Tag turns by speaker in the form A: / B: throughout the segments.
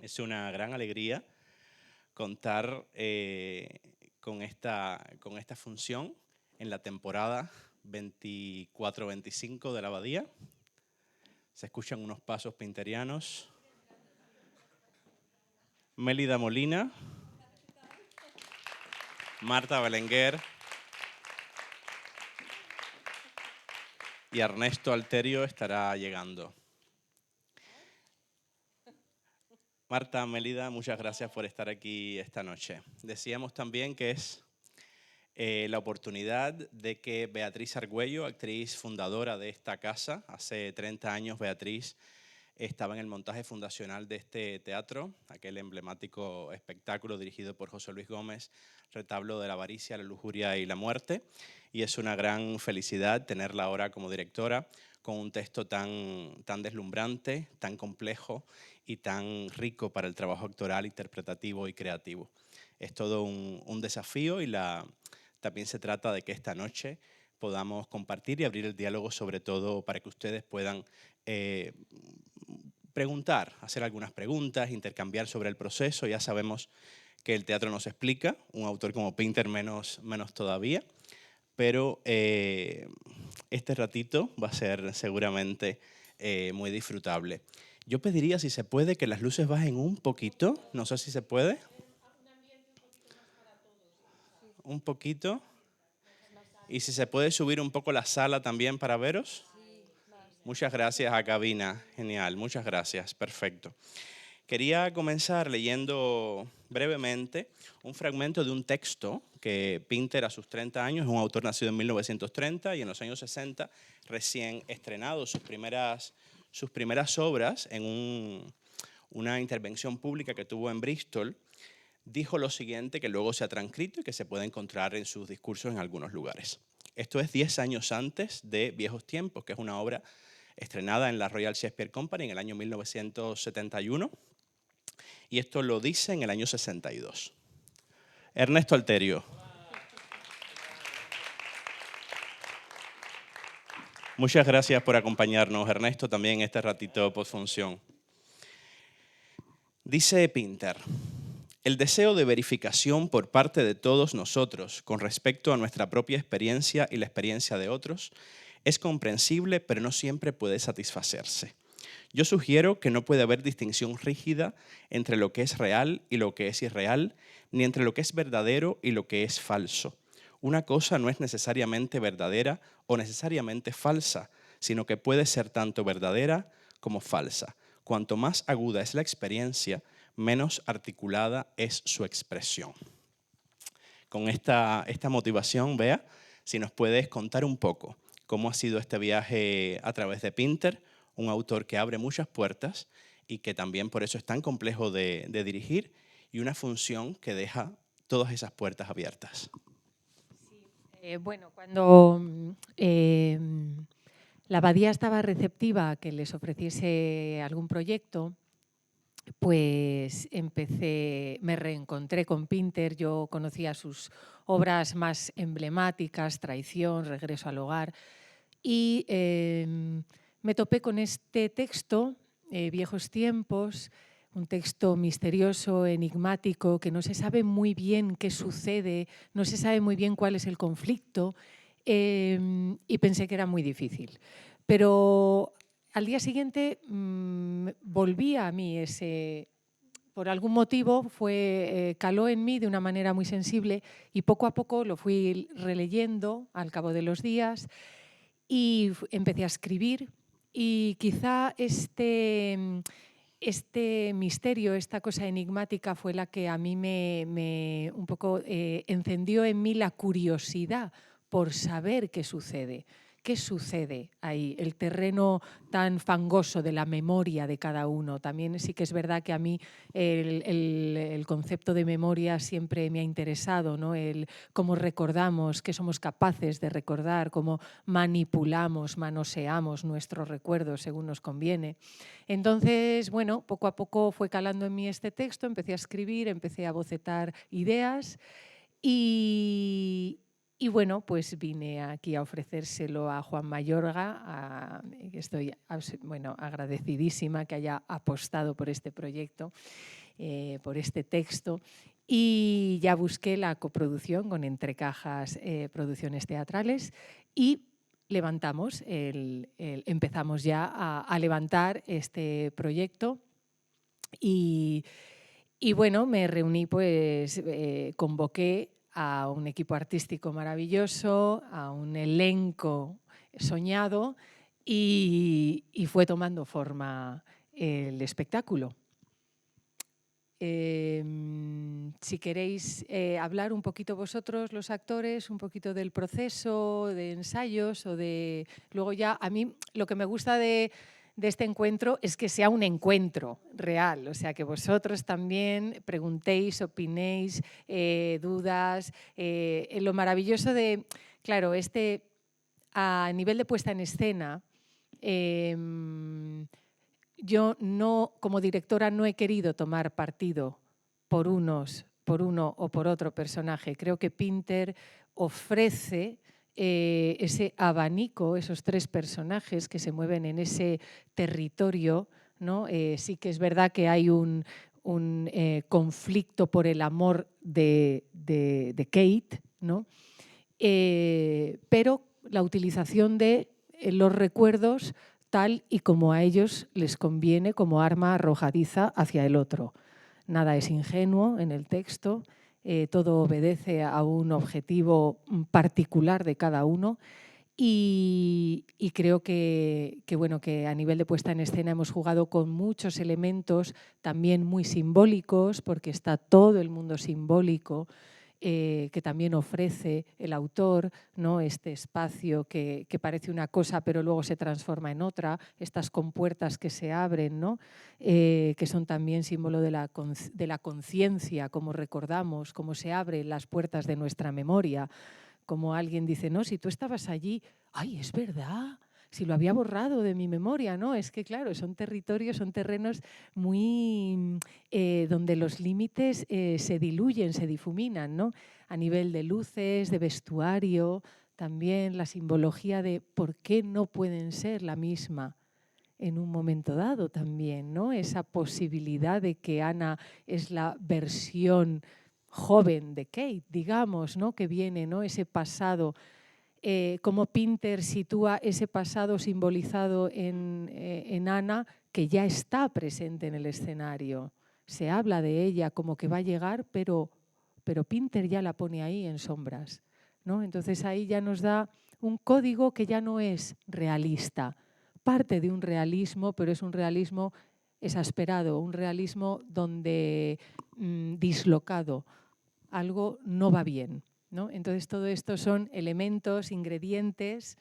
A: Es una gran alegría contar con esta función en la temporada 24-25 de la Abadía. Se escuchan unos pasos pinterianos. Mélida Molina, Marta Belenguer y Ernesto Alterio estará llegando. Marta, Mélida, muchas gracias por estar aquí esta noche. Decíamos también que es la oportunidad de que Beatriz Argüello, actriz fundadora de esta casa, hace 30 años Beatriz estaba en el montaje fundacional de este teatro, aquel emblemático espectáculo dirigido por José Luis Gómez, Retablo de la avaricia, la lujuria y la muerte, y es una gran felicidad tenerla ahora como directora con un texto tan deslumbrante, tan complejo y tan rico para el trabajo actoral, interpretativo y creativo. Es todo un desafío y también se trata de que esta noche podamos compartir y abrir el diálogo, sobre todo para que ustedes puedan preguntar, hacer algunas preguntas, intercambiar sobre el proceso. Ya sabemos que el teatro nos explica, un autor como Pinter menos todavía, pero este ratito va a ser seguramente muy disfrutable. Yo pediría, si se puede, que las luces bajen un poquito, no sé si se puede. Un poquito. Y si se puede subir un poco la sala también para veros. Muchas gracias a cabina, genial, muchas gracias, perfecto. Quería comenzar leyendo brevemente un fragmento de un texto que Pinter a sus 30 años, es un autor nacido en 1930 y en los años 60 recién estrenado sus primeras obras en una intervención pública que tuvo en Bristol, dijo lo siguiente, que luego se ha transcrito y que se puede encontrar en sus discursos en algunos lugares. Esto es 10 años antes de Viejos Tiempos, que es una obra estrenada en la Royal Shakespeare Company en el año 1971, y esto lo dice en el año 62. Ernesto Alterio. Muchas gracias por acompañarnos, Ernesto, también este ratito postfunción. Dice Pinter: el deseo de verificación por parte de todos nosotros con respecto a nuestra propia experiencia y la experiencia de otros es comprensible, pero no siempre puede satisfacerse. Yo sugiero que no puede haber distinción rígida entre lo que es real y lo que es irreal, ni entre lo que es verdadero y lo que es falso. Una cosa no es necesariamente verdadera o necesariamente falsa, sino que puede ser tanto verdadera como falsa. Cuanto más aguda es la experiencia, menos articulada es su expresión. Con esta motivación, Bea, si nos puedes contar un poco cómo ha sido este viaje a través de Pinter, un autor que abre muchas puertas y que también por eso es tan complejo de dirigir, y una función que deja todas esas puertas abiertas.
B: Sí. Bueno, cuando la Abadía estaba receptiva a que les ofreciese algún proyecto, pues me reencontré con Pinter. Yo conocía sus obras más emblemáticas, Traición, Regreso al hogar, y me topé con este texto, Viejos Tiempos, un texto misterioso, enigmático, que no se sabe muy bien qué sucede, no se sabe muy bien cuál es el conflicto, y pensé que era muy difícil. Pero al día siguiente volvía a mí por algún motivo caló en mí de una manera muy sensible, y poco a poco lo fui releyendo al cabo de los días y empecé a escribir, y quizá este misterio, esta cosa enigmática fue la que a mí un poco encendió en mí la curiosidad por saber qué sucede. ¿Qué sucede ahí? El terreno tan fangoso de la memoria de cada uno. También sí que es verdad que a mí el concepto de memoria siempre me ha interesado, ¿no? El cómo recordamos, qué somos capaces de recordar, cómo manipulamos, manoseamos nuestros recuerdos según nos conviene. Entonces, bueno, poco a poco fue calando en mí este texto, empecé a escribir, empecé a bocetar ideas y Y bueno, pues vine aquí a ofrecérselo a Juan Mayorga, que estoy agradecidísima que haya apostado por este proyecto, por este texto. Y ya busqué la coproducción con Entre Cajas Producciones Teatrales y empezamos ya a levantar este proyecto. Y bueno, me reuní, pues convoqué a un equipo artístico maravilloso, a un elenco soñado y fue tomando forma el espectáculo. Si queréis hablar un poquito vosotros, los actores, un poquito del proceso, de ensayos o de... Luego ya, a mí lo que me gusta de este encuentro es que sea un encuentro real, o sea, que vosotros también preguntéis, opinéis, dudas. Lo maravilloso de, claro, a nivel de puesta en escena, yo no, como directora, no he querido tomar partido por uno o por otro personaje. Creo que Pinter ofrece ese abanico, esos tres personajes que se mueven en ese territorio, ¿no? Sí que es verdad que hay un conflicto por el amor de Kate, ¿no? Pero la utilización de los recuerdos tal y como a ellos les conviene como arma arrojadiza hacia el otro. Nada es ingenuo en el texto, todo obedece a un objetivo particular de cada uno y creo que a nivel de puesta en escena hemos jugado con muchos elementos también muy simbólicos, porque está todo el mundo simbólico, que también ofrece el autor, ¿no? Este espacio que parece una cosa pero luego se transforma en otra, estas compuertas que se abren, ¿no? Que son también símbolo de la conciencia, como recordamos, cómo se abren las puertas de nuestra memoria, como alguien dice, no, si tú estabas allí, ¡ay, es verdad! Si lo había borrado de mi memoria, ¿no? Es que, claro, son territorios, son terrenos muy donde los límites se diluyen, se difuminan, ¿no? A nivel de luces, de vestuario, también la simbología de por qué no pueden ser la misma en un momento dado también, ¿no? Esa posibilidad de que Ana es la versión joven de Kate, digamos, ¿no? Que viene, ¿no? Ese pasado, como Pinter sitúa ese pasado simbolizado en Ana, que ya está presente en el escenario. Se habla de ella como que va a llegar, pero Pinter ya la pone ahí en sombras, ¿no? Entonces ahí ya nos da un código que ya no es realista, parte de un realismo, pero es un realismo exasperado, un realismo donde dislocado, algo no va bien, ¿no? Entonces todo esto son elementos, ingredientes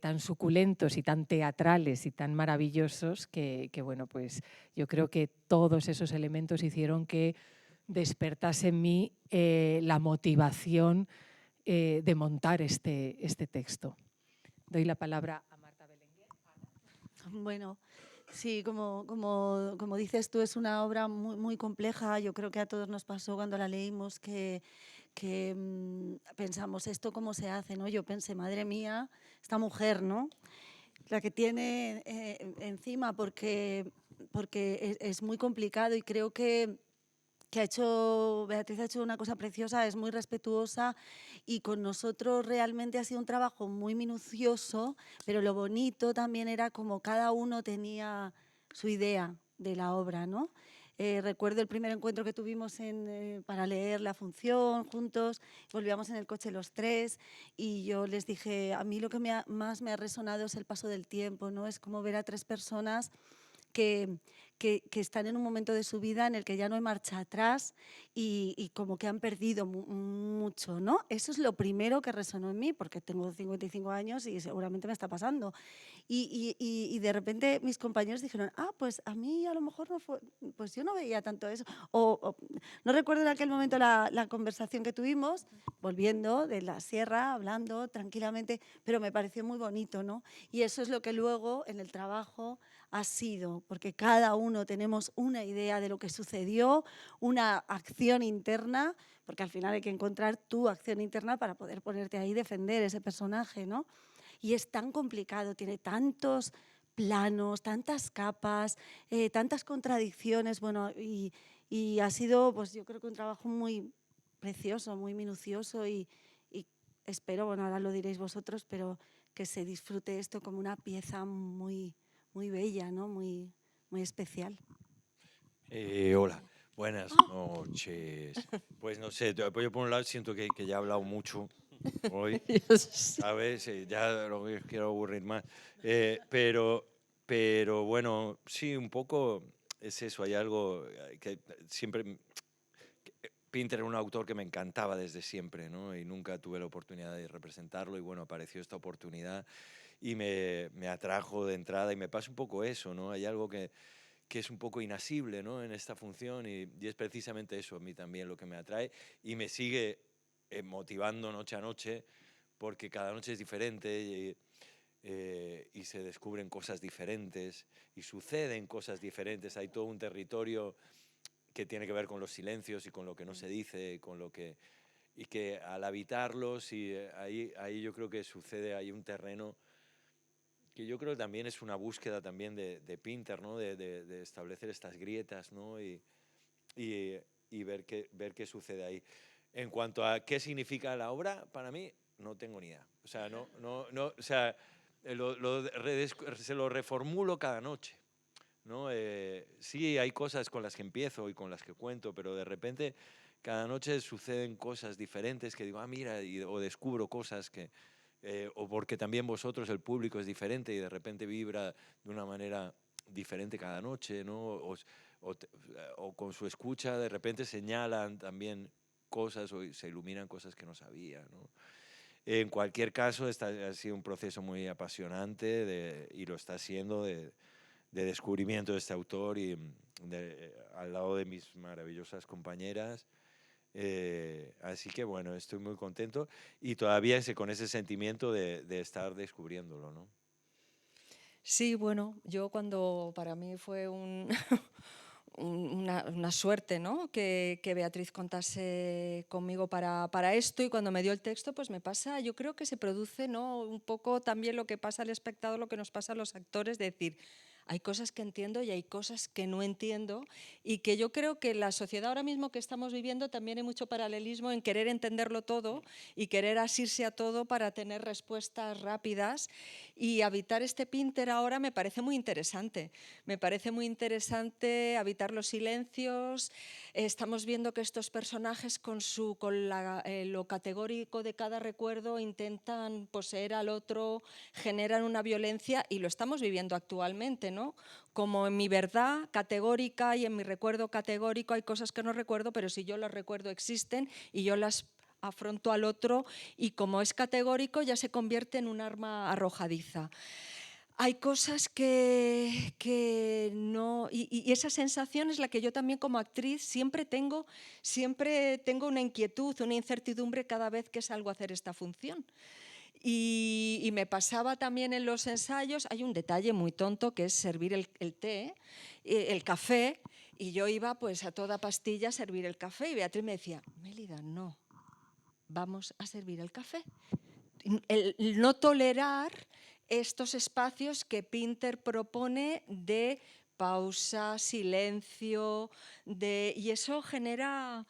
B: tan suculentos y tan teatrales y tan maravillosos que, bueno, pues yo creo que todos esos elementos hicieron que despertase en mí la motivación de montar este texto. Doy la palabra a Marta Belenguer.
C: Bueno, sí, como dices tú, es una obra muy, muy compleja. Yo creo que a todos nos pasó cuando la leímos que pensamos, ¿esto cómo se hace? ¿No? Yo pensé, madre mía, esta mujer, ¿no? La que tiene encima, porque es muy complicado y creo que Beatriz ha hecho una cosa preciosa, es muy respetuosa y con nosotros realmente ha sido un trabajo muy minucioso, pero lo bonito también era como cada uno tenía su idea de la obra, ¿no? Recuerdo el primer encuentro que tuvimos para leer la función juntos, volvíamos en el coche los tres y yo les dije, a mí lo que más me ha resonado es el paso del tiempo, ¿no? Es como ver a tres personas que están en un momento de su vida en el que ya no hay marcha atrás y como que han perdido mucho, ¿no? Eso es lo primero que resonó en mí, porque tengo 55 años y seguramente me está pasando. Y de repente mis compañeros dijeron, pues a mí a lo mejor no fue, pues yo no veía tanto eso. No recuerdo en aquel momento la conversación que tuvimos, volviendo de la sierra, hablando tranquilamente, pero me pareció muy bonito, ¿no? Y eso es lo que luego en el trabajo ha sido, porque cada uno uno tenemos una idea de lo que sucedió, una acción interna, porque al final hay que encontrar tu acción interna para poder ponerte ahí y defender ese personaje, ¿no? Y es tan complicado, tiene tantos planos, tantas capas, tantas contradicciones, bueno, y ha sido, pues yo creo que un trabajo muy precioso, muy minucioso y espero, bueno, ahora lo diréis vosotros, pero que se disfrute esto como una pieza muy, muy bella, ¿no? Muy, muy especial.
D: Hola, buenas noches. Pues no sé, yo por un lado siento que ya he hablado mucho hoy, ¿sabes? Ya no me quiero aburrir más. Pero bueno, sí, un poco es eso, hay algo que siempre... Pinter era un autor que me encantaba desde siempre, ¿no? Y nunca tuve la oportunidad de representarlo y bueno, apareció esta oportunidad y me atrajo de entrada y me pasa un poco eso, ¿no? Hay algo que es un poco inasible, ¿no? En esta función y es precisamente eso a mí también lo que me atrae y me sigue motivando noche a noche porque cada noche es diferente y se descubren cosas diferentes y suceden cosas diferentes. Hay todo un territorio que tiene que ver con los silencios y con lo que no se dice, y que al habitarlos y ahí yo creo que sucede, hay un terreno que yo creo que también es una búsqueda también de Pinter, ¿no? De establecer estas grietas, ¿no? Y ver qué sucede ahí. En cuanto a qué significa la obra, para mí no tengo ni idea. O sea, o sea, se lo reformulo cada noche, ¿no? Sí, hay cosas con las que empiezo y con las que cuento, pero de repente cada noche suceden cosas diferentes que digo, mira, o descubro cosas o porque también vosotros, el público, es diferente y de repente vibra de una manera diferente cada noche, ¿no? O con su escucha de repente señalan también cosas o se iluminan cosas que no sabía, ¿no? En cualquier caso, ha sido un proceso muy apasionante y lo está haciendo de descubrimiento de este autor y al lado de mis maravillosas compañeras. Así que bueno, estoy muy contento y todavía con ese sentimiento de estar descubriéndolo, ¿no?
E: Sí, bueno, para mí fue una suerte, ¿no? Que Beatriz contase conmigo para esto y cuando me dio el texto, pues me pasa, yo creo que se produce, ¿no? Un poco también lo que pasa al espectador, lo que nos pasa a los actores, de decir, hay cosas que entiendo y hay cosas que no entiendo y que yo creo que la sociedad ahora mismo que estamos viviendo también hay mucho paralelismo en querer entenderlo todo y querer asirse a todo para tener respuestas rápidas y habitar este Pinter ahora me parece muy interesante. Me parece muy interesante habitar los silencios. Estamos viendo que estos personajes con lo categórico de cada recuerdo intentan poseer al otro, generan una violencia y lo estamos viviendo actualmente, ¿no? Como en mi verdad categórica y en mi recuerdo categórico hay cosas que no recuerdo, pero si yo las recuerdo existen y yo las afronto al otro y como es categórico ya se convierte en un arma arrojadiza. Hay cosas que no... Y esa sensación es la que yo también como actriz siempre tengo una inquietud, una incertidumbre cada vez que salgo a hacer esta función. Y me pasaba también en los ensayos, hay un detalle muy tonto que es servir el té, el café, y yo iba pues a toda pastilla a servir el café y Beatriz me decía, Mélida, no, vamos a servir el café. El no tolerar estos espacios que Pinter propone de pausa, silencio, y eso genera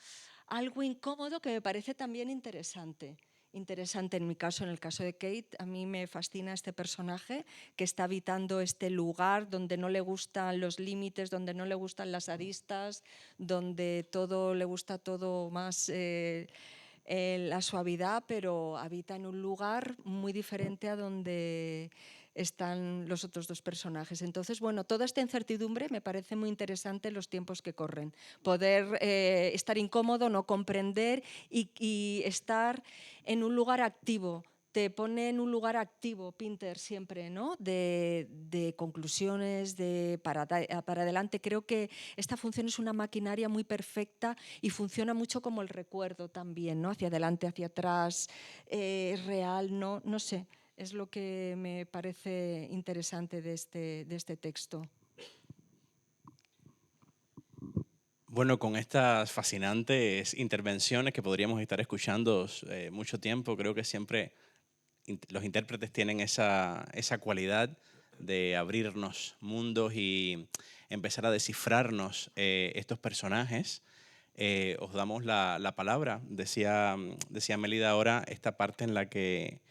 E: algo incómodo que me parece también interesante. Interesante en mi caso, en el caso de Kate, a mí me fascina este personaje que está habitando este lugar donde no le gustan los límites, donde no le gustan las aristas, donde todo le gusta todo más la suavidad, pero habita en un lugar muy diferente a donde están los otros dos personajes. Entonces, bueno, toda esta incertidumbre me parece muy interesante en los tiempos que corren. Poder estar incómodo, no comprender y estar en un lugar activo. Te pone en un lugar activo, Pinter, siempre, ¿no? De conclusiones, para adelante. Creo que esta función es una maquinaria muy perfecta y funciona mucho como el recuerdo también, ¿no? Hacia adelante, hacia atrás, es real, no sé. Es lo que me parece interesante de este texto.
A: Bueno, con estas fascinantes intervenciones que podríamos estar escuchando mucho tiempo, creo que siempre los intérpretes tienen esa cualidad de abrirnos mundos y empezar a descifrarnos estos personajes. Os damos la palabra. Decía Mélida ahora esta parte en la que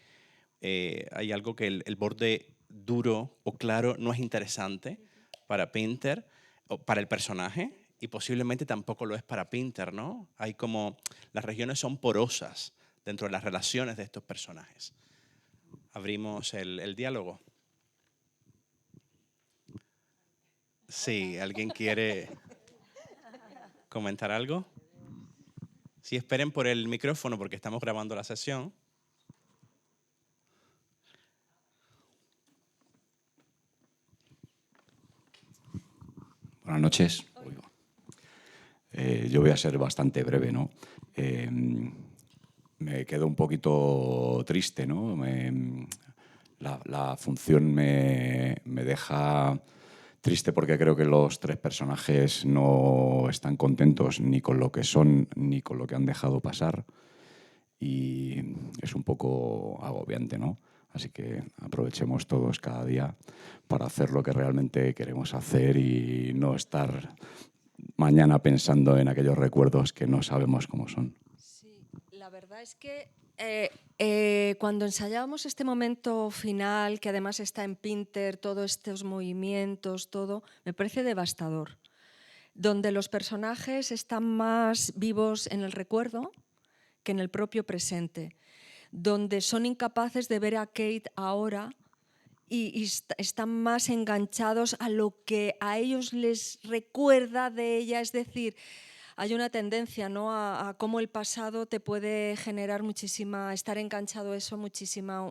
A: hay algo que el borde duro o claro no es interesante para Pinter o para el personaje, y posiblemente tampoco lo es para Pinter, ¿no? Hay como, las regiones son porosas dentro de las relaciones de estos personajes. Abrimos el diálogo. Sí, ¿alguien quiere comentar algo? Sí, esperen por el micrófono porque estamos grabando la sesión.
F: Buenas noches. Yo voy a ser bastante breve, ¿no? Me quedo un poquito triste, ¿no? La función me deja triste porque creo que los tres personajes no están contentos ni con lo que son ni con lo que han dejado pasar, y es un poco agobiante, ¿no? Así que aprovechemos todos cada día para hacer lo que realmente queremos hacer y no estar mañana pensando en aquellos recuerdos que no sabemos cómo son.
E: Sí, la verdad es que cuando ensayábamos este momento final, que además está en Pinter, todos estos movimientos, todo, me parece devastador. Donde los personajes están más vivos en el recuerdo que en el propio presente. Donde son incapaces de ver a Kate ahora y están más enganchados a lo que a ellos les recuerda de ella. Es decir, hay una tendencia, ¿no?, a cómo el pasado te puede generar muchísima, estar enganchado a eso, muchísima.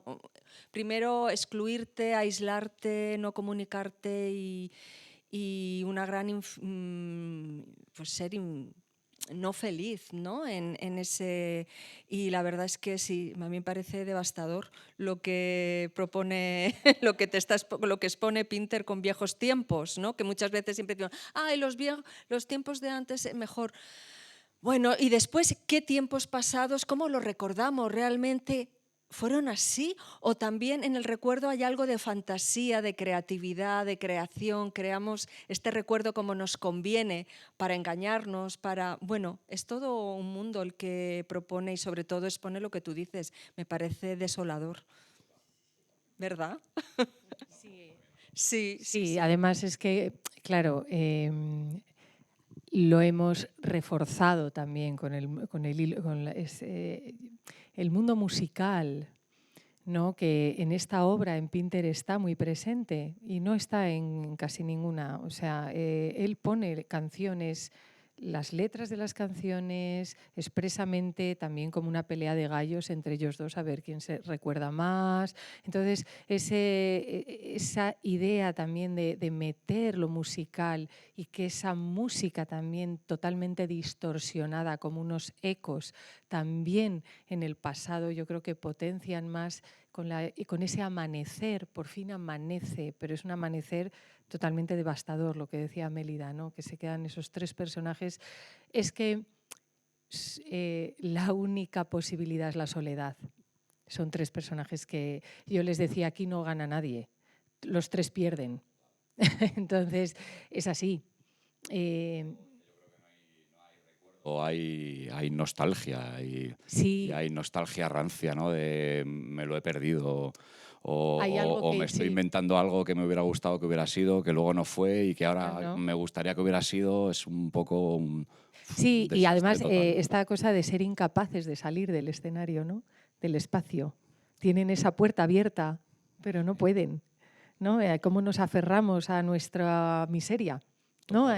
E: Primero, excluirte, aislarte, no comunicarte y una gran, pues ser no feliz, ¿no? En ese, y la verdad es que sí, a mí me parece devastador lo que propone, lo que expone Pinter con Viejos tiempos, ¿no? Que muchas veces siempre digo, ay, los tiempos de antes mejor. Bueno, y después, ¿qué tiempos pasados, cómo los recordamos? ¿Realmente fueron así? ¿O también en el recuerdo hay algo de fantasía, de creatividad, de creación? Creamos este recuerdo como nos conviene para engañarnos, para... Bueno, es todo un mundo el que propone y sobre todo expone lo que tú dices. Me parece desolador. ¿Verdad?
B: Sí,
E: Sí, sí, sí.
B: Además es que, claro, lo hemos reforzado también con el mundo musical, ¿no? Que en esta obra, en Pinter, está muy presente y no está en casi ninguna. O sea, él pone canciones, las letras de las canciones expresamente también como una pelea de gallos entre ellos dos, a ver quién se recuerda más. Entonces, esa idea también de meter lo musical y que esa música también totalmente distorsionada, como unos ecos también en el pasado, yo creo que potencian más con ese amanecer. Por fin amanece, pero es un amanecer totalmente devastador, lo que decía Mélida, ¿no? Que se quedan esos tres personajes. Es que la única posibilidad es la soledad. Son tres personajes que yo les decía, aquí no gana nadie, los tres pierden. Entonces, es así.
F: O hay nostalgia
B: Sí.
F: y hay nostalgia rancia, ¿no? De me lo he perdido
B: Hay algo
F: o
B: que
F: me estoy
B: sí.
F: inventando algo que me hubiera gustado que hubiera sido, que luego no fue y que ahora
B: No.
F: me gustaría que hubiera sido. Es un poco un
B: Sí, y
F: desastre
B: además
F: total.
B: esta cosa de ser incapaces de salir del escenario, ¿no? Del espacio. Tienen esa puerta abierta, pero no pueden, ¿no? Cómo nos aferramos a nuestra miseria, ¿no?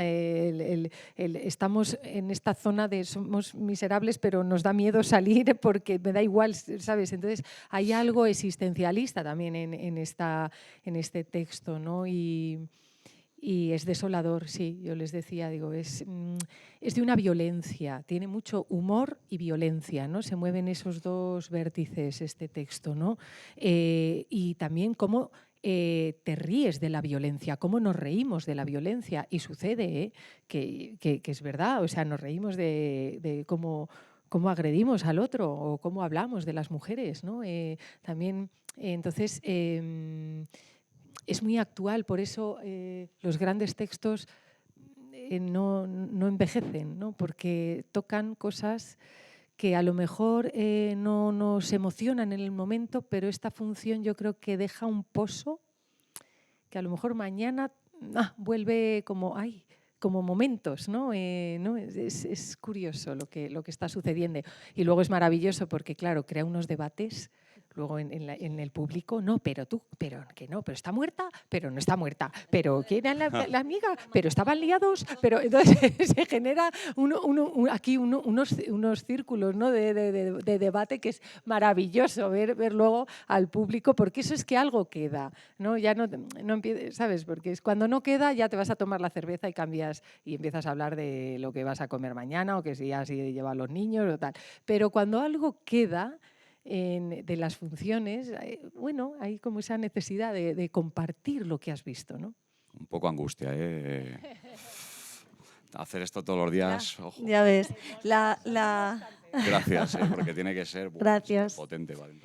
B: Estamos en esta zona de somos miserables, pero nos da miedo salir porque me da igual, ¿sabes? Entonces hay algo existencialista también en este texto, ¿no? Y es desolador, sí, yo les decía, digo, es de una violencia, tiene mucho humor y violencia, ¿no? Se mueven esos dos vértices este texto, ¿no? Y también cómo te ríes de la violencia, cómo nos reímos de la violencia. Y sucede que es verdad, o sea, nos reímos de cómo agredimos al otro o cómo hablamos de las mujeres, ¿no? También, entonces, es muy actual, por eso los grandes textos no envejecen, ¿no? Porque tocan cosas que a lo mejor no nos emocionan en el momento, pero esta función yo creo que deja un pozo que a lo mejor mañana vuelve como momentos, ¿no? Es curioso lo que está sucediendo. Y luego es maravilloso porque, claro, crea unos debates luego en el público, no, pero está muerta, pero no está muerta, pero ¿quién era la amiga? Pero estaban liados, pero entonces se genera aquí unos círculos, ¿no? de debate que es maravilloso ver luego al público, porque eso es que algo queda, ¿no? Ya no empieces, ¿sabes? Porque es cuando no queda ya te vas a tomar la cerveza y cambias y empiezas a hablar de lo que vas a comer mañana o que si has ido a llevar a los niños o tal. Pero cuando algo queda de las funciones, bueno, hay como esa necesidad de compartir lo que has visto, ¿no?
F: Un poco angustia, ¿eh? Hacer esto todos los días, ojo.
C: Ya ves.
F: Gracias, porque tiene que ser
C: Gracias.
F: potente. Vale.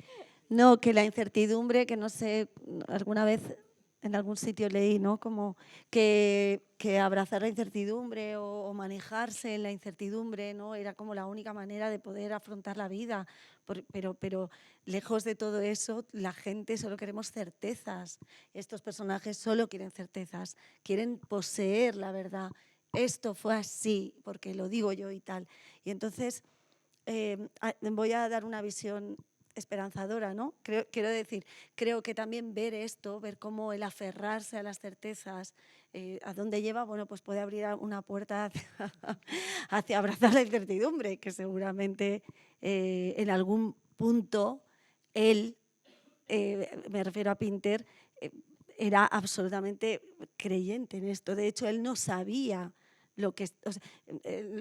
C: No, que la incertidumbre, que no sé, alguna vez en algún sitio leí, ¿no? Como que abrazar la incertidumbre o manejarse en la incertidumbre, ¿no? Era como la única manera de poder afrontar la vida. Pero lejos de todo eso, la gente solo queremos certezas. Estos personajes solo quieren certezas, quieren poseer la verdad. Esto fue así, porque lo digo yo y tal. Y entonces voy a dar una visión esperanzadora, ¿no? Quiero decir, creo que también ver cómo el aferrarse a las certezas, ¿a dónde lleva? Bueno, pues puede abrir una puerta hacia abrazar la incertidumbre, que seguramente en algún punto él, me refiero a Pinter, era absolutamente creyente en esto. De hecho, él no sabía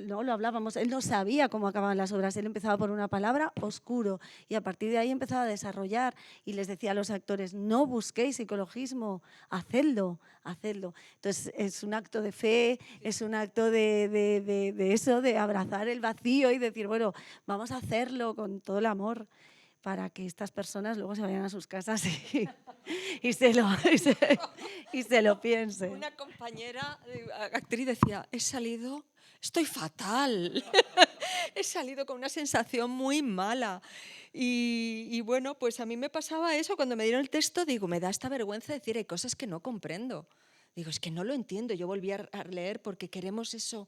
C: no lo hablábamos, él no sabía cómo acababan las obras, él empezaba por una palabra, oscuro, y a partir de ahí empezaba a desarrollar y les decía a los actores, no busquéis psicologismo, hacedlo. Entonces es un acto de fe, es un acto de eso, de abrazar el vacío y decir, bueno, vamos a hacerlo con todo el amor para que estas personas luego se vayan a sus casas y se lo piensen.
E: Una compañera actriz decía, estoy fatal, he salido con una sensación muy mala. Y bueno, pues a mí me pasaba eso, cuando me dieron el texto, digo, me da esta vergüenza decir, hay cosas que no comprendo. Digo, es que no lo entiendo, yo volví a leer porque queremos eso.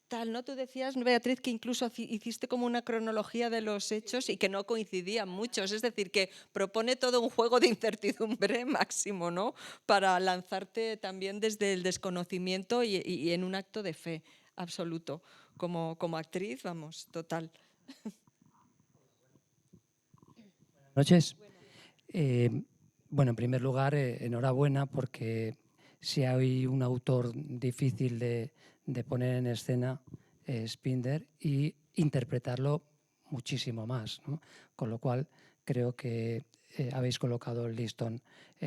E: Tal, ¿no? Tú decías, Beatriz, que incluso hiciste como una cronología de los hechos y que no coincidían muchos, es decir, que propone todo un juego de incertidumbre máximo, ¿no? Para lanzarte también desde el desconocimiento y en un acto de fe absoluto. Como actriz, vamos, total.
G: Buenas noches. Bueno, en primer lugar, enhorabuena porque si hay un autor difícil de poner en escena es Pinter y interpretarlo muchísimo más, ¿no? Con lo cual creo que habéis colocado el listón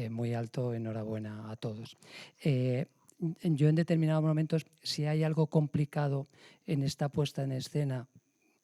G: muy alto. Enhorabuena a todos. Yo en determinados momentos, si hay algo complicado en esta puesta en escena,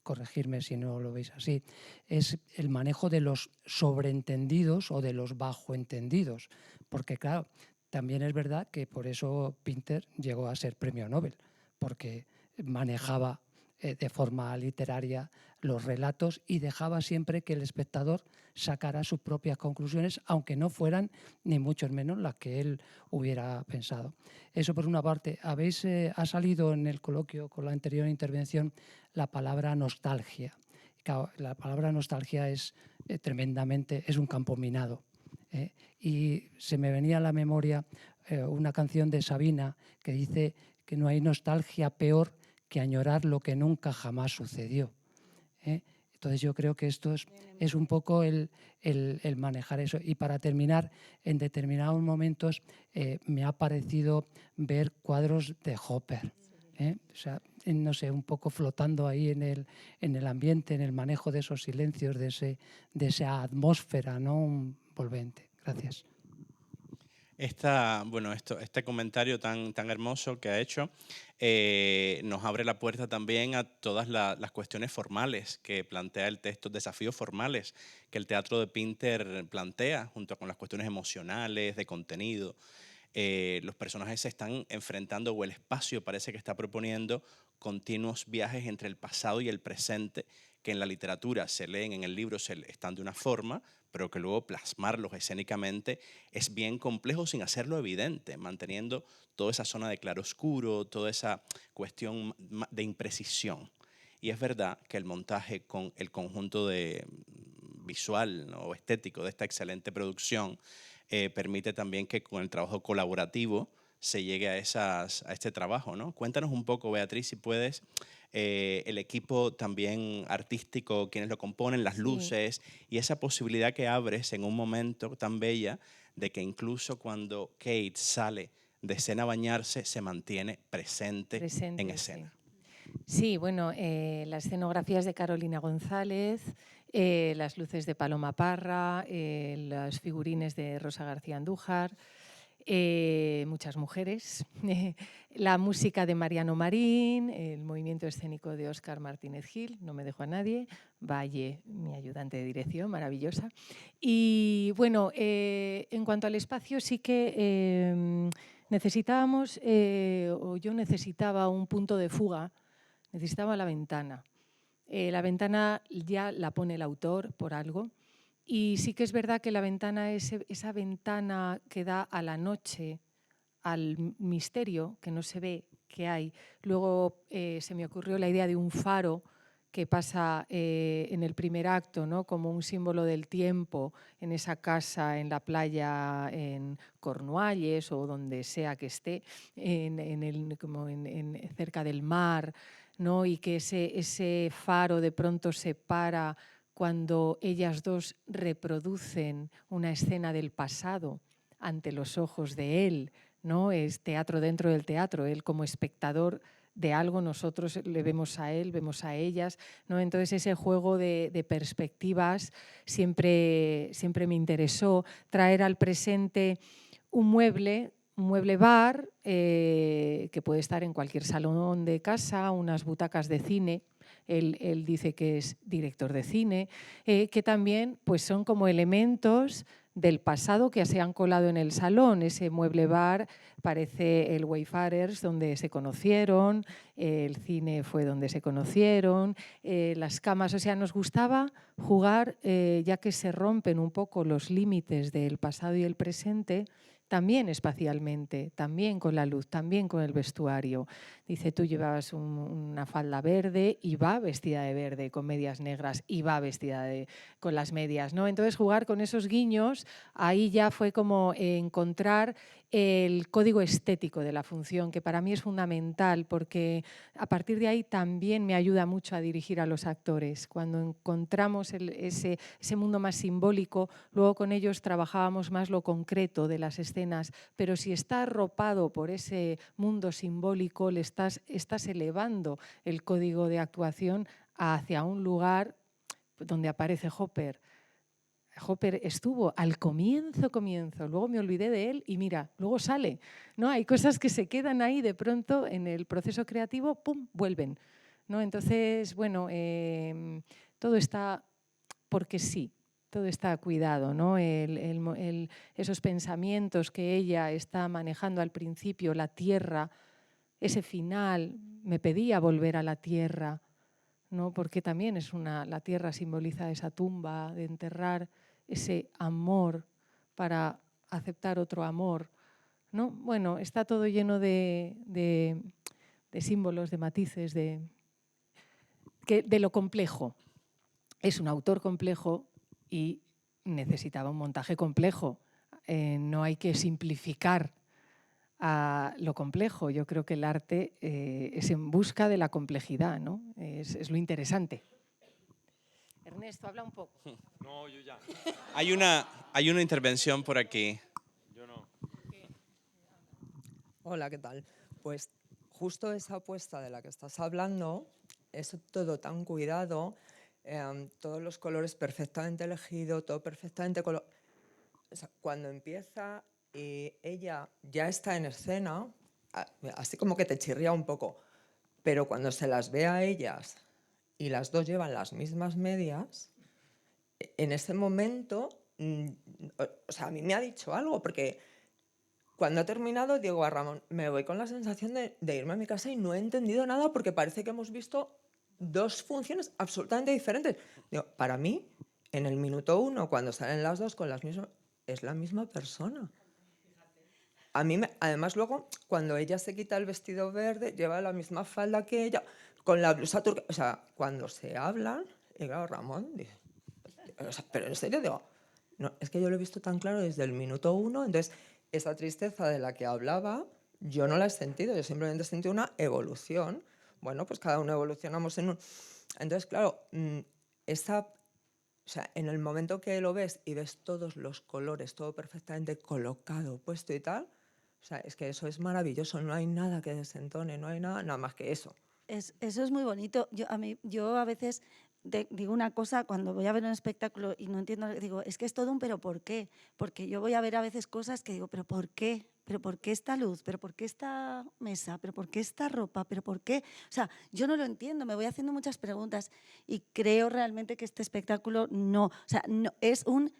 G: corregirme si no lo veis así, es el manejo de los sobreentendidos o de los bajoentendidos, porque claro, también es verdad que por eso Pinter llegó a ser premio Nobel, porque manejaba de forma literaria los relatos y dejaba siempre que el espectador sacara sus propias conclusiones, aunque no fueran ni mucho menos las que él hubiera pensado. Eso por una parte. Ha salido en el coloquio con la anterior intervención la palabra nostalgia. Claro, la palabra nostalgia es tremendamente, es un campo minado. Y se me venía a la memoria una canción de Sabina que dice que no hay nostalgia peor que añorar lo que nunca jamás sucedió. Entonces yo creo que esto es un poco el manejar eso. Y para terminar, en determinados momentos me ha parecido ver cuadros de Hopper. O sea, no sé, un poco flotando ahí en el ambiente, en el manejo de esos silencios, de esa atmósfera, ¿no? Envolvente. Gracias.
A: Este comentario tan hermoso que ha hecho nos abre la puerta también a todas las cuestiones formales que plantea el texto, desafíos formales que el teatro de Pinter plantea, junto con las cuestiones emocionales, de contenido. Los personajes se están enfrentando, o el espacio parece que está proponiendo continuos viajes entre el pasado y el presente, que en la literatura se leen, en el libro están de una forma, pero que luego plasmarlos escénicamente es bien complejo sin hacerlo evidente, manteniendo toda esa zona de claroscuro, toda esa cuestión de imprecisión. Y es verdad que el montaje con el conjunto visual, ¿no?, o estético de esta excelente producción permite también que con el trabajo colaborativo se llegue a este trabajo, ¿no? Cuéntanos un poco, Beatriz, si puedes, el equipo también artístico, quienes lo componen, las luces y esa posibilidad que abres en un momento tan bella de que incluso cuando Kate sale de escena a bañarse, se mantiene presente en escena.
B: Sí, bueno, la escenografía es de Carolina González, las luces de Paloma Parra, los figurines de Rosa García Andújar, muchas mujeres, la música de Mariano Marín, el movimiento escénico de Óscar Martínez Gil, no me dejo a nadie, Valle, mi ayudante de dirección, maravillosa. Y bueno, en cuanto al espacio, sí que necesitábamos, o yo necesitaba un punto de fuga, necesitaba la ventana. La ventana ya la pone el autor por algo. Y sí que es verdad que la ventana es esa ventana que da a la noche, al misterio que no se ve, que hay. Luego se me ocurrió la idea de un faro que pasa en el primer acto, ¿no?, como un símbolo del tiempo en esa casa, en la playa, en Cornualles o donde sea que esté, cerca del mar, ¿no?, y que ese faro de pronto se para cuando ellas dos reproducen una escena del pasado ante los ojos de él, ¿no? Es teatro dentro del teatro, él como espectador de algo, nosotros le vemos a él, vemos a ellas, ¿no? Entonces ese juego de perspectivas siempre me interesó, traer al presente un mueble bar que puede estar en cualquier salón de casa, unas butacas de cine. Él dice que es director de cine, que también pues, son como elementos del pasado que se han colado en el salón. Ese mueble bar parece el Wayfarers, donde se conocieron, el cine fue donde se conocieron, las camas. O sea, nos gustaba jugar, ya que se rompen un poco los límites del pasado y el presente, también espacialmente, también con la luz, también con el vestuario. Dice, tú llevabas una falda verde y va vestida de verde, con medias negras, y va vestida con las medias, ¿no? Entonces jugar con esos guiños, ahí ya fue como encontrar el código estético de la función, que para mí es fundamental, porque a partir de ahí también me ayuda mucho a dirigir a los actores. Cuando encontramos ese mundo más simbólico, luego con ellos trabajábamos más lo concreto de las escenas, pero si está arropado por ese mundo simbólico, le estás elevando el código de actuación hacia un lugar donde aparece Hopper. Hopper estuvo al comienzo, luego me olvidé de él y mira, luego sale, ¿no? Hay cosas que se quedan ahí de pronto en el proceso creativo, ¡pum!, vuelven, ¿no? Entonces, bueno, todo está porque sí, todo está cuidado, ¿no? Esos pensamientos que ella está manejando al principio, la tierra, ese final, me pedía volver a la tierra, ¿no? Porque también la tierra simboliza esa tumba de enterrar ese amor para aceptar otro amor, ¿no? Bueno, está todo lleno de símbolos, de matices, de lo complejo. Es un autor complejo y necesitaba un montaje complejo. No hay que simplificar a lo complejo. Yo creo que el arte es en busca de la complejidad, ¿no? Es lo interesante. Ernesto, habla un poco.
D: No, yo ya.
A: Hay una intervención por aquí.
D: Yo no.
H: Hola, ¿qué tal? Pues justo esa apuesta de la que estás hablando, es todo tan cuidado, todos los colores perfectamente elegidos, todo perfectamente o sea, cuando empieza y ella ya está en escena, así como que te chirría un poco, pero cuando se las ve a ellas y las dos llevan las mismas medias, en ese momento, o sea, a mí me ha dicho algo, porque cuando ha terminado, digo a Ramón, me voy con la sensación de irme a mi casa y no he entendido nada porque parece que hemos visto dos funciones absolutamente diferentes. Digo, para mí, en el minuto 1, cuando salen las dos con las mismas, es la misma persona. A mí, además, luego, cuando ella se quita el vestido verde, lleva la misma falda que ella, con la blusa turca. O sea, cuando se hablan, y claro, Ramón dice, o sea, pero en serio, digo, no, es que yo lo he visto tan claro desde el minuto 1, entonces esa tristeza de la que hablaba, yo no la he sentido, yo simplemente he sentido una evolución. Bueno, pues cada uno evolucionamos en un... Entonces, claro, o sea, en el momento que lo ves y ves todos los colores, todo perfectamente colocado, puesto y tal, o sea, es que eso es maravilloso, no hay nada que desentone, no hay nada más que eso.
C: Eso es muy bonito. Yo a veces digo una cosa cuando voy a ver un espectáculo y no entiendo, digo, es que es todo un pero ¿por qué? Porque yo voy a ver a veces cosas que digo, pero ¿por qué? ¿Pero por qué esta luz? ¿Pero por qué esta mesa? ¿Pero por qué esta ropa? ¿Pero por qué? O sea, yo no lo entiendo, me voy haciendo muchas preguntas y creo realmente que este espectáculo no, o sea, no, es un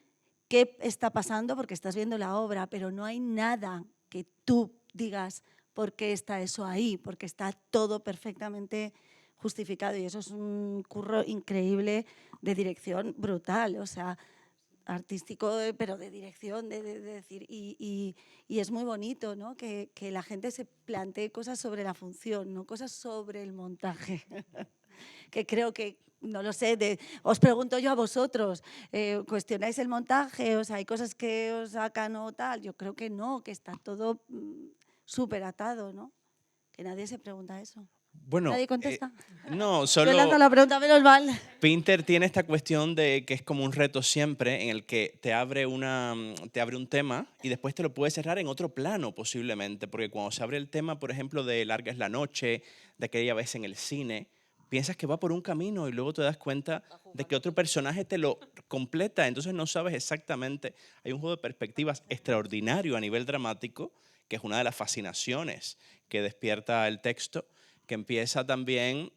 C: ¿qué está pasando? Porque estás viendo la obra, pero no hay nada que tú digas por qué está eso ahí, porque está todo perfectamente justificado y eso es un curro increíble de dirección brutal, o sea, artístico, pero de dirección, de decir, y es muy bonito, ¿no? Que la gente se plantee cosas sobre la función, no cosas sobre el montaje, que creo que, no lo sé, os pregunto yo a vosotros, ¿cuestionáis el montaje? O sea, ¿hay cosas que os sacan o tal? Yo creo que no, que está todo súper atado, ¿no? Que nadie se pregunta eso.
A: Bueno,
C: ¿Nadie contesta?
A: no,
C: Yo
A: solo
C: lanzo la pregunta, menos mal.
A: Pinter tiene esta cuestión de que es como un reto siempre en el que te abre un tema y después te lo puede cerrar en otro plano posiblemente, porque cuando se abre el tema, por ejemplo, de Larga es la noche, de aquella vez en el cine, piensas que va por un camino y luego te das cuenta de que otro personaje te lo completa, entonces no sabes exactamente. Hay un juego de perspectivas extraordinario a nivel dramático, que es una de las fascinaciones que despierta el texto, que empieza también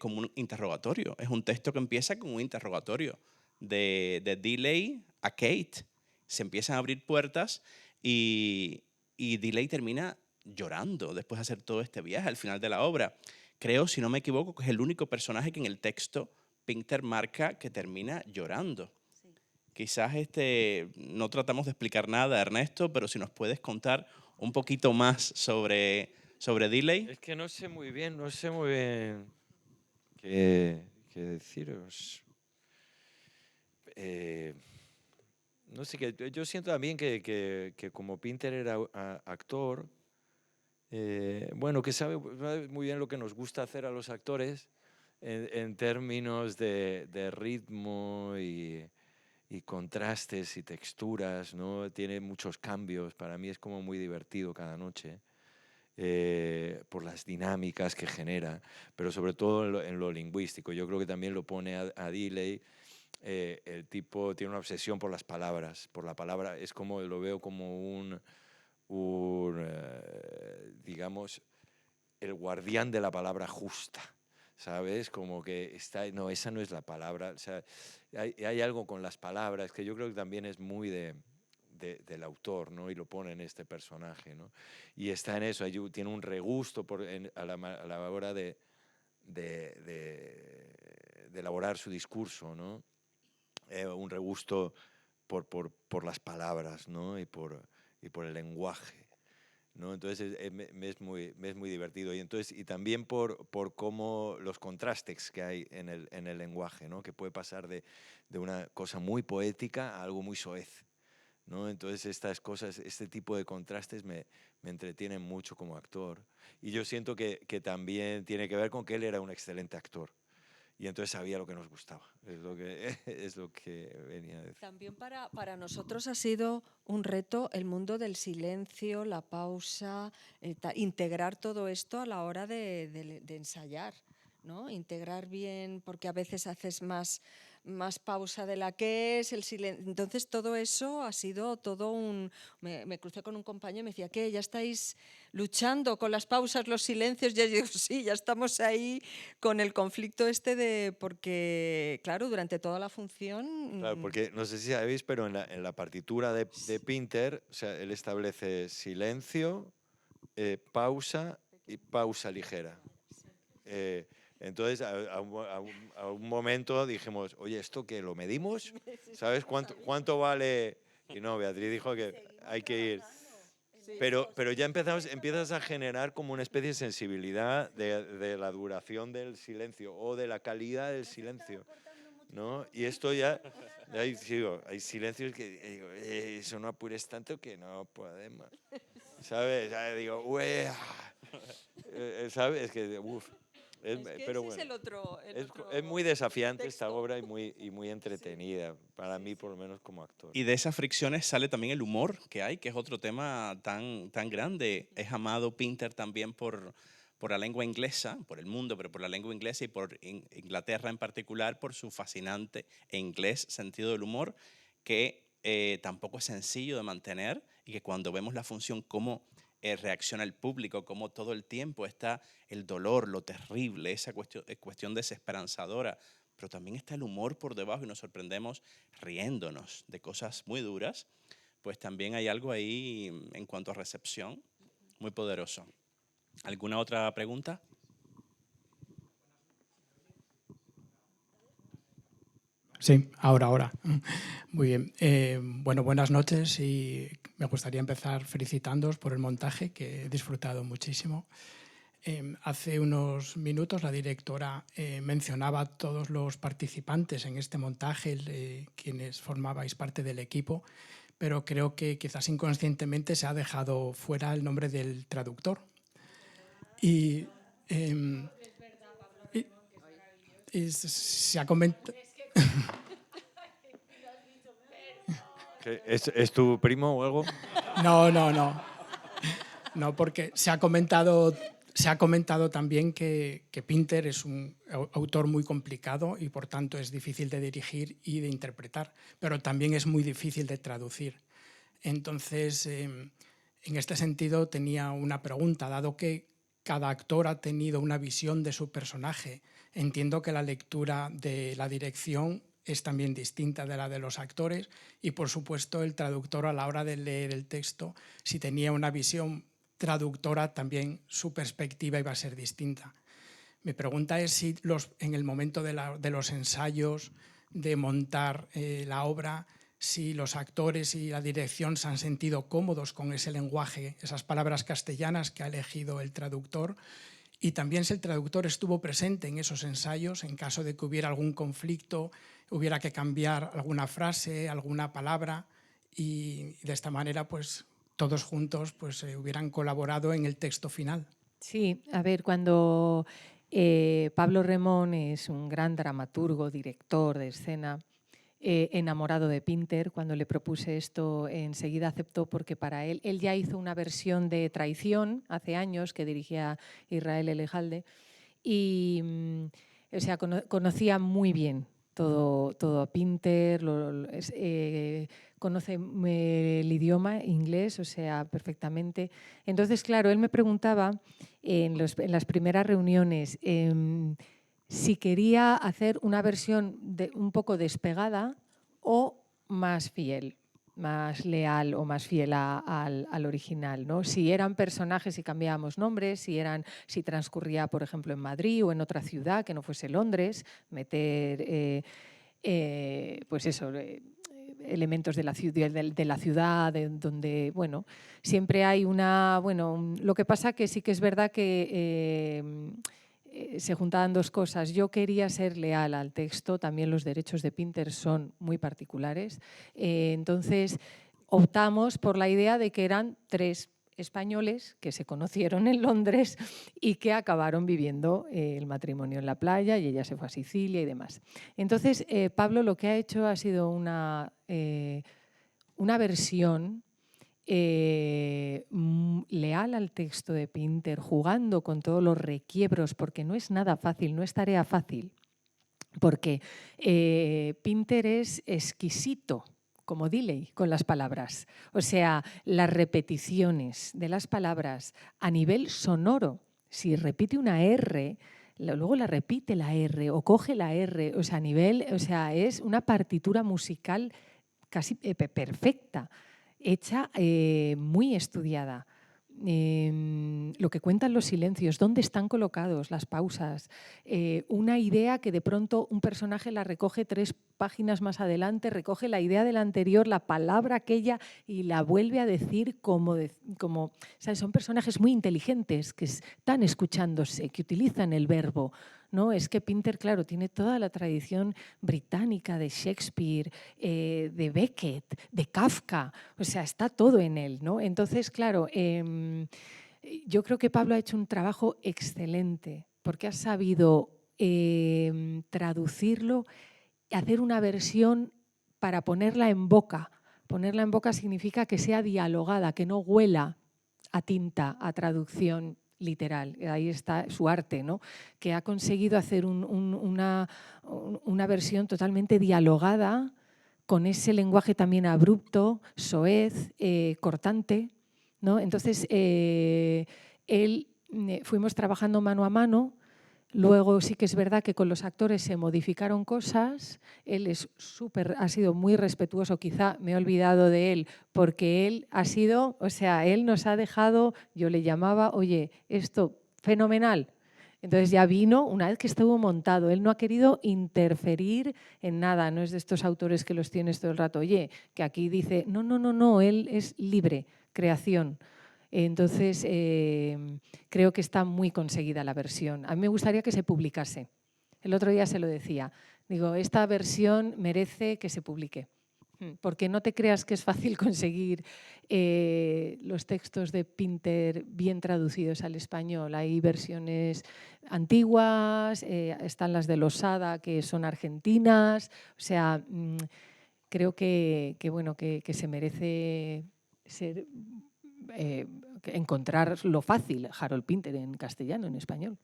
A: como un interrogatorio. Es un texto que empieza con un interrogatorio de Diley a Kate. Se empiezan a abrir puertas y Diley termina llorando después de hacer todo este viaje al final de la obra. Creo, si no me equivoco, que es el único personaje que en el texto Pinter marca que termina llorando. Sí. Quizás no tratamos de explicar nada, Ernesto, pero si nos puedes contar un poquito más sobre Diley.
D: Es que no sé muy bien qué deciros. No sé, que yo siento también que como Pinter era actor, bueno, que sabe muy bien lo que nos gusta hacer a los actores en términos de ritmo y contrastes y texturas, ¿no? Tiene muchos cambios, para mí es como muy divertido cada noche. Por las dinámicas que genera, pero sobre todo en lo lingüístico. Yo creo que también lo pone a Diley. El tipo tiene una obsesión por las palabras, por la palabra. Es como, lo veo como digamos, el guardián de la palabra justa, ¿sabes? Como que no, esa no es la palabra. O sea, hay algo con las palabras que yo creo que también es muy del autor, ¿no? Y lo pone en este personaje, ¿no? Y está en eso, tiene un regusto a la hora de elaborar su discurso, ¿no? Un regusto por las palabras, ¿no? Y por el lenguaje, ¿no? Entonces me es muy divertido. Y también por cómo los contrastes que hay en el lenguaje, ¿no? Que puede pasar de una cosa muy poética a algo muy soez, ¿no? Entonces estas cosas, este tipo de contrastes me entretienen mucho como actor. Y yo siento que también tiene que ver con que él era un excelente actor. Y entonces sabía lo que nos gustaba. Es lo que venía a decir.
E: También para nosotros ha sido un reto el mundo del silencio, la pausa, integrar todo esto a la hora de ensayar, ¿no? Integrar bien, porque a veces haces más pausa de la que es, el silencio. Entonces todo eso ha sido todo un... Me crucé con un compañero y me decía, ¿qué? ¿Ya estáis luchando con las pausas, los silencios? Y yo digo, sí, ya estamos ahí con el conflicto porque, claro, durante toda la función...
D: Claro, porque no sé si sabéis, pero en la partitura de Pinter, o sea, él establece silencio, pausa y pausa ligera. Entonces, a un momento dijimos, oye, ¿esto qué? ¿Lo medimos? ¿Sabes cuánto vale? Y no, Beatriz dijo que hay que ir. Pero ya empiezas a generar como una especie de sensibilidad de la duración del silencio o de la calidad del silencio, ¿no? Y esto ya, hay silencios que digo, eso no apures tanto que no podemos, ¿sabes? Ya digo, ué, ¿sabes? Es que, uff. Pero bueno, es muy desafiante
E: texto.
D: esta obra y muy entretenida, para mí por lo menos como actor.
A: Y de esas fricciones sale también el humor que hay, que es otro tema tan grande. Es amado Pinter también por la lengua inglesa, por el mundo, pero por la lengua inglesa y por Inglaterra en particular, por su fascinante e inglés sentido del humor, que tampoco es sencillo de mantener y que cuando vemos la función, cómo reacciona el público, cómo todo el tiempo está el dolor, lo terrible, esa cuestión desesperanzadora, pero también está el humor por debajo y nos sorprendemos riéndonos de cosas muy duras, pues también hay algo ahí en cuanto a recepción muy poderoso. ¿Alguna otra pregunta?
I: Sí, ahora. Muy bien. Bueno, buenas noches y me gustaría empezar felicitándoos por el montaje, que he disfrutado muchísimo. Hace unos minutos la directora mencionaba a todos los participantes en este montaje, quienes formabais parte del equipo, pero creo que quizás inconscientemente se ha dejado fuera el nombre del traductor. Y se ha comentado...
D: ¿Es tu primo o algo?
I: No, porque se ha comentado también que Pinter es un autor muy complicado y por tanto es difícil de dirigir y de interpretar, pero también es muy difícil de traducir. Entonces, en este sentido tenía una pregunta, dado que cada actor ha tenido una visión de su personaje. Entiendo que la lectura de la dirección es también distinta de la de los actores y, por supuesto, el traductor a la hora de leer el texto, si tenía una visión traductora, también su perspectiva iba a ser distinta. Mi pregunta es si en el momento de los ensayos, de montar la obra, si los actores y la dirección se han sentido cómodos con ese lenguaje, esas palabras castellanas que ha elegido el traductor, y también si el traductor estuvo presente en esos ensayos en caso de que hubiera algún conflicto, hubiera que cambiar alguna frase, alguna palabra, y de esta manera pues todos juntos pues hubieran colaborado en el texto final.
B: Sí, a ver, cuando Pablo Remón es un gran dramaturgo, director de escena, enamorado de Pinter, cuando le propuse esto enseguida aceptó, porque para él ya hizo una versión de Traición hace años que dirigía Israel Elejalde y o sea, conocía muy bien todo a Pinter, conoce el idioma inglés, o sea, perfectamente. Entonces, claro, él me preguntaba en las primeras reuniones si quería hacer una versión un poco despegada o más fiel, más leal o más fiel al original, ¿no? Si eran personajes y cambiábamos nombres, si transcurría, por ejemplo, en Madrid o en otra ciudad que no fuese Londres, meter pues eso, elementos de la ciudad, donde, bueno, siempre hay lo que pasa que sí que es verdad que se juntaban dos cosas. Yo quería ser leal al texto, también los derechos de Pinter son muy particulares. Entonces, optamos por la idea de que eran 3 españoles que se conocieron en Londres y que acabaron viviendo el matrimonio en la playa y ella se fue a Sicilia y demás. Entonces, Pablo lo que ha hecho ha sido una versión leal al texto de Pinter, jugando con todos los requiebros, porque no es nada fácil, no es tarea fácil, porque Pinter es exquisito, como Dilley, con las palabras. O sea, las repeticiones de las palabras a nivel sonoro, si repite una R, luego la repite la R o coge la R, o sea, a nivel, o sea, es una partitura musical casi perfecta, hecha muy estudiada. Lo que cuentan los silencios, dónde están colocados las pausas, una idea que de pronto un personaje la recoge 3 páginas más adelante, recoge la idea de la anterior, la palabra aquella y la vuelve a decir como ¿sabes? Son personajes muy inteligentes que están escuchándose, que utilizan el verbo. ¿No? Es que Pinter, claro, tiene toda la tradición británica de Shakespeare, de Beckett, de Kafka, o sea, está todo en él, ¿no? Entonces, claro, yo creo que Pablo ha hecho un trabajo excelente porque ha sabido traducirlo y hacer una versión para ponerla en boca. Ponerla en boca significa que sea dialogada, que no huela a tinta, a traducción literal. Ahí está su arte, ¿no? Que ha conseguido hacer una versión totalmente dialogada, con ese lenguaje también abrupto, soez, cortante, ¿no? Entonces, fuimos trabajando mano a mano. Luego sí que es verdad que con los actores se modificaron cosas. Él ha sido muy respetuoso, quizá me he olvidado de él, porque él ha sido, o sea, él nos ha dejado, yo le llamaba, oye, esto fenomenal. Entonces ya vino una vez que estuvo montado. Él no ha querido interferir en nada, no es de estos autores que los tienes todo el rato. Oye, que aquí dice, no, él es libre, creación. Entonces, creo que está muy conseguida la versión. A mí me gustaría que se publicase. El otro día se lo decía. Digo, esta versión merece que se publique. Porque no te creas que es fácil conseguir los textos de Pinter bien traducidos al español. Hay versiones antiguas, están las de Losada, que son argentinas. O sea, creo que se merece ser... encontrar lo fácil, Harold Pinter en castellano, en español.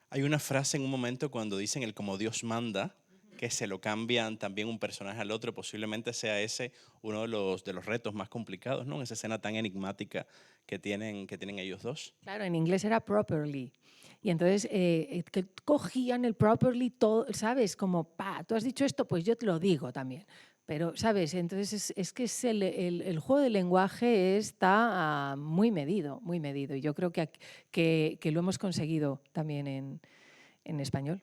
A: Hay una frase en un momento cuando dicen el como Dios manda, que se lo cambian también un personaje al otro, posiblemente sea ese uno de los retos más complicados, ¿no? En esa escena tan enigmática que tienen ellos dos.
B: Claro, en inglés era properly. Y entonces que cogían el properly todo, ¿sabes? Como, tú has dicho esto, pues yo te lo digo también. Pero, ¿sabes? Entonces es que el juego del lenguaje está muy medido, muy medido. Y yo creo que lo hemos conseguido también en español.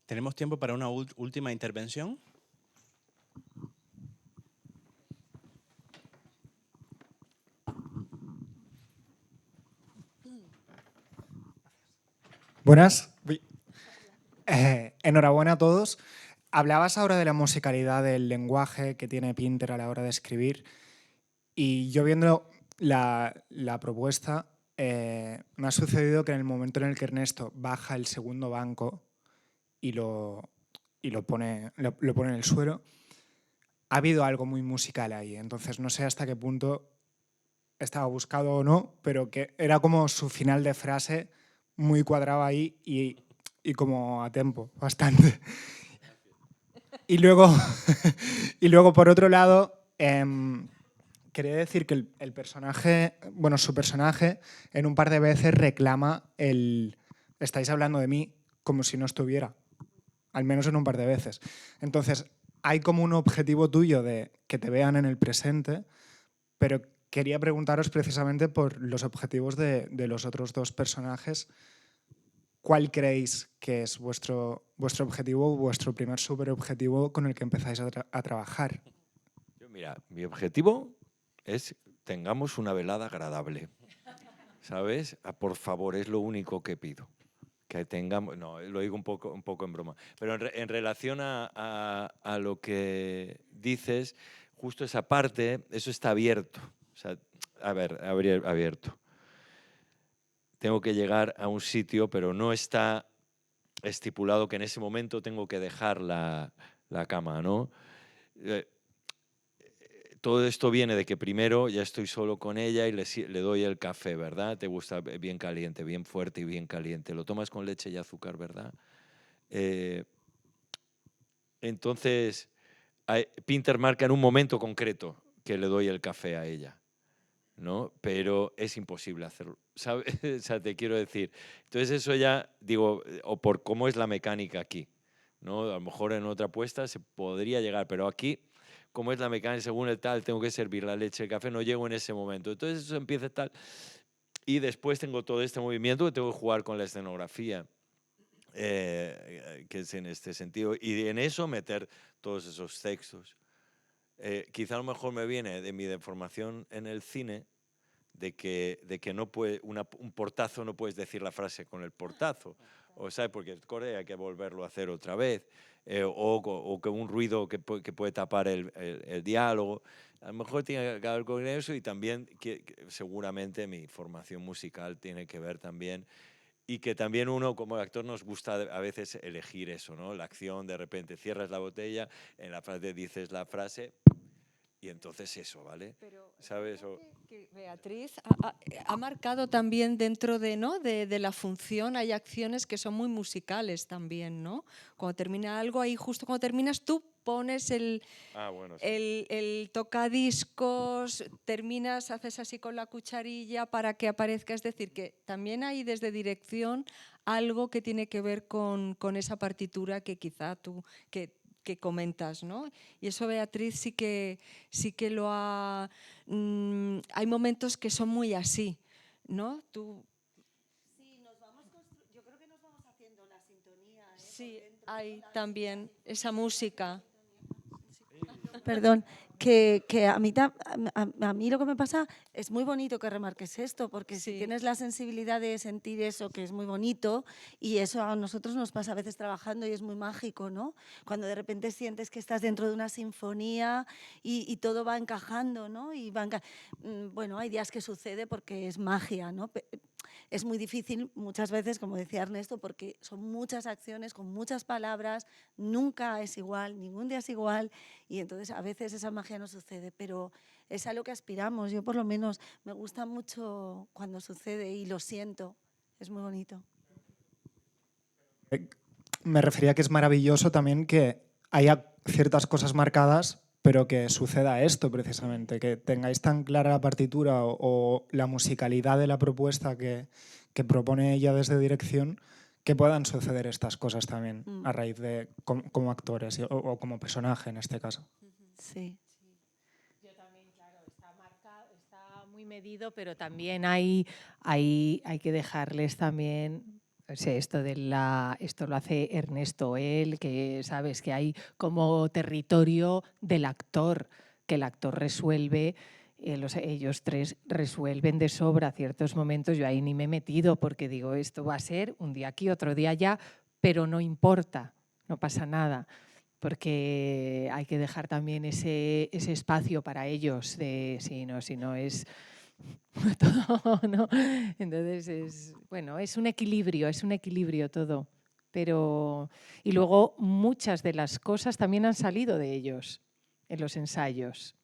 A: ¿Tenemos tiempo para una última intervención?
J: Buenas. Enhorabuena a todos. Hablabas ahora de la musicalidad del lenguaje que tiene Pinter a la hora de escribir y yo viendo la propuesta me ha sucedido que en el momento en el que Ernesto baja el segundo banco y lo pone en el suelo, ha habido algo muy musical ahí. Entonces no sé hasta qué punto estaba buscado o no, pero que era como su final de frase muy cuadrado ahí y como a tempo, bastante. Y luego, por otro lado, quería decir que el personaje, bueno, su personaje, en un par de veces reclama estáis hablando de mí como si no estuviera, al menos en un par de veces. Entonces, hay como un objetivo tuyo de que te vean en el presente, pero quería preguntaros precisamente por los objetivos de los otros dos personajes. ¿Cuál creéis que es vuestro objetivo, vuestro primer superobjetivo con el que empezáis a trabajar?
D: Mira, mi objetivo es tengamos una velada agradable, ¿sabes? Por favor, es lo único que pido. Que tengamos, no, lo digo un poco en broma, pero en relación a lo que dices, justo esa parte, eso está abierto. O sea, abierto. Tengo que llegar a un sitio, pero no está estipulado que en ese momento tengo que dejar la cama, ¿no? todo esto viene de que primero ya estoy solo con ella y le doy el café, ¿verdad? Te gusta bien caliente, bien fuerte y bien caliente. Lo tomas con leche y azúcar, ¿verdad? Entonces, Pinter marca en un momento concreto que le doy el café a ella, ¿no? Pero es imposible hacerlo, ¿sabes? O sea, te quiero decir. Entonces eso ya, digo, o por cómo es la mecánica aquí, ¿no? A lo mejor en otra apuesta se podría llegar, pero aquí, como es la mecánica, según el tal, tengo que servir la leche, el café, no llego en ese momento. Entonces eso empieza tal, y después tengo todo este movimiento que tengo que jugar con la escenografía. Que es en este sentido, y en eso meter todos esos textos. Quizá a lo mejor me viene de mi deformación en el cine, de que no puede, un portazo no puedes decir la frase con el portazo, o sea, porque el core hay que volverlo a hacer otra vez, o que un ruido que puede tapar el diálogo. A lo mejor tiene que ver con eso, y también que seguramente mi formación musical tiene que ver también. Y que también uno como actor nos gusta a veces elegir eso, ¿no? La acción, de repente cierras la botella, en la frase dices la frase y entonces eso, ¿vale?
E: Pero
D: ¿sabes?
E: que Beatriz ha marcado también dentro de, ¿no? de la función, hay acciones que son muy musicales también, ¿no? Cuando termina algo, ahí justo cuando terminas tú pones
D: Bueno, sí.
E: el tocadiscos, terminas, haces así con la cucharilla para que aparezca. Es decir, que también hay desde dirección algo que tiene que ver con esa partitura que quizá tú que comentas, ¿no? Y eso Beatriz sí que lo ha... hay momentos que son muy así, ¿no? Tú...
C: Sí, yo creo que nos vamos haciendo la sintonía.
E: Sí, hay también esa música.
C: Perdón, que a mí lo que me pasa es muy bonito que remarques esto, porque si tienes la sensibilidad de sentir eso, que es muy bonito, y eso a nosotros nos pasa a veces trabajando y es muy mágico, ¿no? Cuando de repente sientes que estás dentro de una sinfonía y todo va encajando, ¿no? Bueno, hay días que sucede porque es magia, ¿no? Es muy difícil muchas veces, como decía Ernesto, porque son muchas acciones con muchas palabras, nunca es igual, ningún día es igual, y entonces a veces esa magia no sucede, pero es a lo que aspiramos. Yo por lo menos me gusta mucho cuando sucede y lo siento, es muy bonito.
J: Me refería que es maravilloso también que haya ciertas cosas marcadas, pero que suceda esto precisamente, que tengáis tan clara la partitura o la musicalidad de la propuesta que propone ella desde dirección, que puedan suceder estas cosas también a raíz de como actores o como personaje en este caso.
C: Sí.
B: Yo también, claro, está marcado, está muy medido, pero también hay que dejarles también... O sea, esto lo hace Ernesto, él, que sabes que hay como territorio del actor, que el actor resuelve, ellos tres resuelven de sobra ciertos momentos. Yo ahí ni me he metido porque digo, esto va a ser un día aquí, otro día allá, pero no importa, no pasa nada, porque hay que dejar también ese espacio para ellos, si no es... todo, ¿no? Entonces es un equilibrio todo. Pero, y luego muchas de las cosas también han salido de ellos en los ensayos.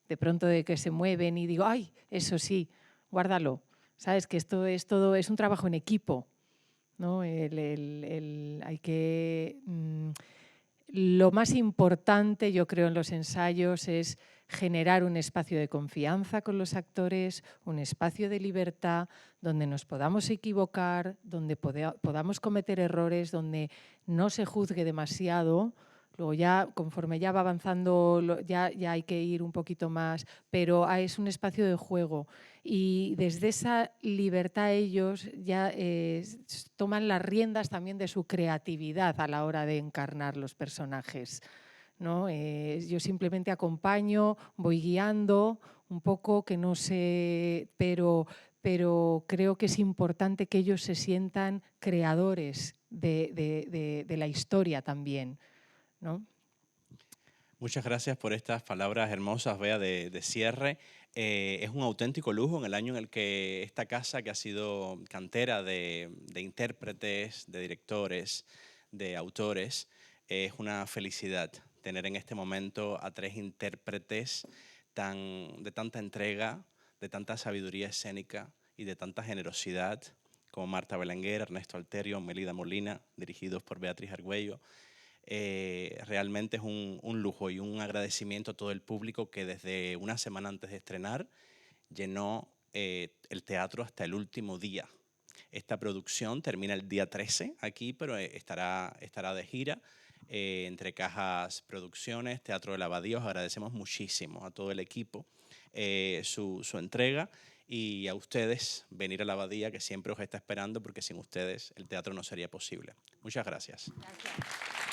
B: De pronto de que se mueven y digo, ay, eso sí, guárdalo. Sabes que esto es todo, es un trabajo en equipo, ¿no? Hay que... lo más importante, yo creo, en los ensayos es generar un espacio de confianza con los actores, un espacio de libertad donde nos podamos equivocar, donde podamos cometer errores, donde no se juzgue demasiado. Luego ya, conforme ya va avanzando, ya hay que ir un poquito más, pero es un espacio de juego. Y desde esa libertad ellos ya toman las riendas también de su creatividad a la hora de encarnar los personajes, ¿no? Yo simplemente acompaño, voy guiando un poco, que no sé, pero creo que es importante que ellos se sientan creadores de la historia también, ¿no?
A: Muchas gracias por estas palabras hermosas, Bea, de cierre. Es un auténtico lujo en el año en el que esta casa, que ha sido cantera de intérpretes, de directores, de autores, es una felicidad tener en este momento a 3 intérpretes de tanta entrega, de tanta sabiduría escénica y de tanta generosidad como Marta Belenguer, Ernesto Alterio, Melida Molina, dirigidos por Beatriz Argüello. Realmente es un lujo y un agradecimiento a todo el público que desde una semana antes de estrenar llenó el teatro hasta el último día. Esta producción termina el día 13 aquí, pero estará de gira entre Cajas Producciones, Teatro de la Abadía. Os agradecemos muchísimo a todo el equipo su entrega y a ustedes venir a la Abadía, que siempre os está esperando, porque sin ustedes el teatro no sería posible. Muchas gracias.
C: Gracias.